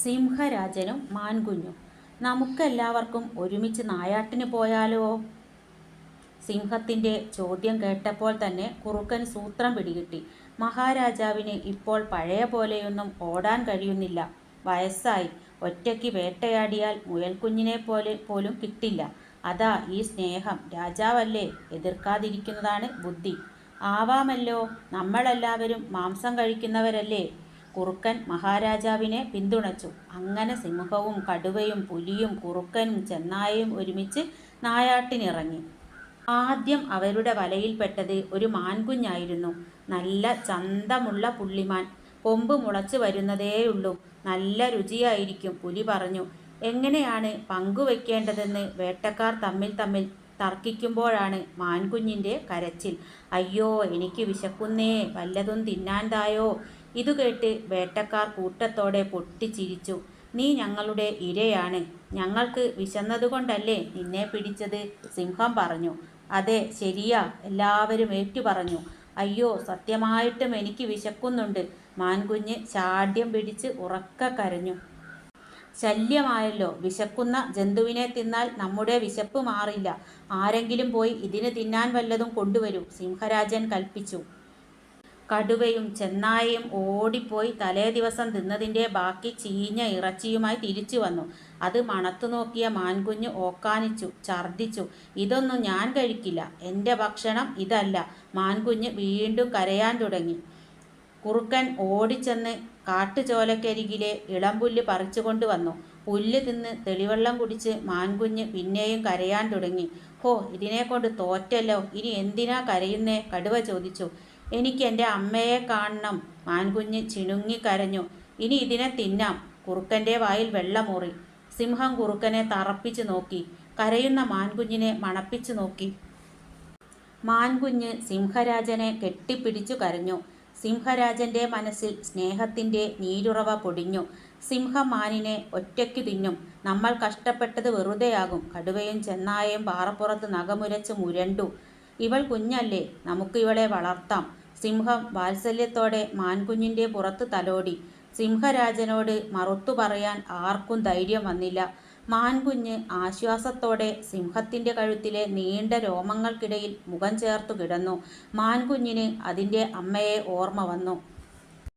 സിംഹരാജനും മാൻകുഞ്ഞും. നമുക്കെല്ലാവർക്കും ഒരുമിച്ച് നായാട്ടിന് പോയാലോ? സിംഹത്തിൻ്റെ ചോദ്യം കേട്ടപ്പോൾ തന്നെ കുറുക്കൻ സൂത്രം പിടികിട്ടി. മഹാരാജാവിന് ഇപ്പോൾ പഴയ പോലെയൊന്നും ഓടാൻ കഴിയുന്നില്ല. വയസ്സായി. ഒറ്റയ്ക്ക് വേട്ടയാടിയാൽ മുയൽക്കുഞ്ഞിനെ പോലും കിട്ടില്ല. അതാ ഈ സ്നേഹം. രാജാവല്ലേ, എതിർക്കാതിരിക്കുന്നതാണ് ബുദ്ധി. ആവാമല്ലോ, നമ്മളെല്ലാവരും മാംസം കഴിക്കുന്നവരല്ലേ. കുറുക്കൻ മഹാരാജാവിനെ പിന്തുണച്ചു. അങ്ങനെ സിംഹവും കടുവയും പുലിയും കുറുക്കനും ചെന്നായയും ഒരുമിച്ച് നായാട്ടിനിറങ്ങി. ആദ്യം അവരുടെ വലയിൽപ്പെട്ടത് ഒരു മാൻകുഞ്ഞായിരുന്നു. നല്ല ചന്തമുള്ള പുള്ളിമാൻ. കൊമ്പ് മുളച്ചു വരുന്നതേയുള്ളൂ. നല്ല രുചിയായിരിക്കും, പുലി പറഞ്ഞു. എങ്ങനെയാണ് പങ്കുവയ്ക്കേണ്ടതെന്ന് വേട്ടക്കാർ തമ്മിൽ തമ്മിൽ തർക്കിക്കുമ്പോഴാണ് മാൻകുഞ്ഞിൻ്റെ കരച്ചിൽ. അയ്യോ, എനിക്ക് വിശക്കുന്നേ, വല്ലതും തിന്നാൻ തായോ. ഇതുകേട്ട് വേട്ടക്കാർ കൂട്ടത്തോടെ പൊട്ടിച്ചിരിച്ചു. നീ ഞങ്ങളുടെ ഇരയാണ്. ഞങ്ങൾക്ക് വിശന്നതുകൊണ്ടല്ലേ നിന്നെ പിടിച്ചത്, സിംഹം പറഞ്ഞു. അതെ, ശരിയാ, എല്ലാവരും ഏറ്റുപറഞ്ഞു. അയ്യോ, സത്യമായിട്ടും എനിക്ക് വിശക്കുന്നുണ്ട്. മാൻകുഞ്ഞ് ശാഠ്യം പിടിച്ച് ഉറക്കെ കരഞ്ഞു. ശല്യമായല്ലോ. വിശക്കുന്ന ജന്തുവിനെ തിന്നാൽ നമ്മുടെ വിശപ്പ് മാറില്ല. ആരെങ്കിലും പോയി ഇതിന് തിന്നാൻ വല്ലതും കൊണ്ടുവരൂ, സിംഹരാജൻ കൽപ്പിച്ചു. കടുവയും ചെന്നായയും ഓടിപ്പോയി തലേദിവസം തിന്നതിൻ്റെ ബാക്കി ചീഞ്ഞ ഇറച്ചിയുമായി തിരിച്ചു വന്നു. അത് മണത്തു നോക്കിയ മാൻകുഞ്ഞ് ഓക്കാനിച്ചു, ഛർദ്ദിച്ചു. ഇതൊന്നും ഞാൻ കഴിക്കില്ല, എൻ്റെ ഭക്ഷണം ഇതല്ല. മാൻകുഞ്ഞ് വീണ്ടും കരയാൻ തുടങ്ങി. കുറുക്കൻ ഓടിച്ചെന്ന് കാട്ടുചോലക്കരികിലെ ഇളംപുല്ല് പറിച്ചുകൊണ്ട് വന്നു. പുല്ല് തിന്ന് തെളിവെള്ളം കുടിച്ച് മാൻകുഞ്ഞ് പിന്നെയും കരയാൻ തുടങ്ങി. ഹോ, ഇതിനെക്കൊണ്ട് തോറ്റല്ലോ. ഇനി എന്തിനാ കരയുന്നേ, കടുവ ചോദിച്ചു. എനിക്ക് എൻ്റെ അമ്മയെ കാണണം, മാൻകുഞ്ഞ് ചിണുങ്ങി കരഞ്ഞു. ഇനി ഇതിനെ തിന്നാം. കുറുക്കൻ്റെ വായിൽ വെള്ളമൂറി. സിംഹം കുറുക്കനെ തറപ്പിച്ചു നോക്കി. കരയുന്ന മാൻകുഞ്ഞിനെ മണപ്പിച്ചു നോക്കി. മാൻകുഞ്ഞ് സിംഹരാജനെ കെട്ടിപ്പിടിച്ചു കരഞ്ഞു. സിംഹരാജൻ്റെ മനസ്സിൽ സ്നേഹത്തിൻ്റെ നീരുറവ പൊടിഞ്ഞു. സിംഹം മാനിനെ ഒറ്റയ്ക്കു തിന്നും. നമ്മൾ കഷ്ടപ്പെട്ടത് വെറുതെയാകും. കടുവയും ചെന്നായയും പാറപ്പുറത്ത് നഖമുരച്ച് മുരണ്ടു. ഇവൾ കുഞ്ഞല്ലേ, നമുക്ക് ഇവളെ വളർത്താം. സിംഹം വാത്സല്യത്തോടെ മാൻകുഞ്ഞിൻ്റെ പുറത്ത് തലോടി. സിംഹരാജനോട് മറുത്തു പറയാൻ ആർക്കും ധൈര്യം വന്നില്ല. മാൻകുഞ്ഞ് ആശ്വാസത്തോടെ സിംഹത്തിൻ്റെ കഴുത്തിലെ നീണ്ട രോമങ്ങൾക്കിടയിൽ മുഖം ചേർത്തു കിടന്നു. മാൻകുഞ്ഞിന് അതിൻ്റെ അമ്മയെ ഓർമ്മ വന്നു.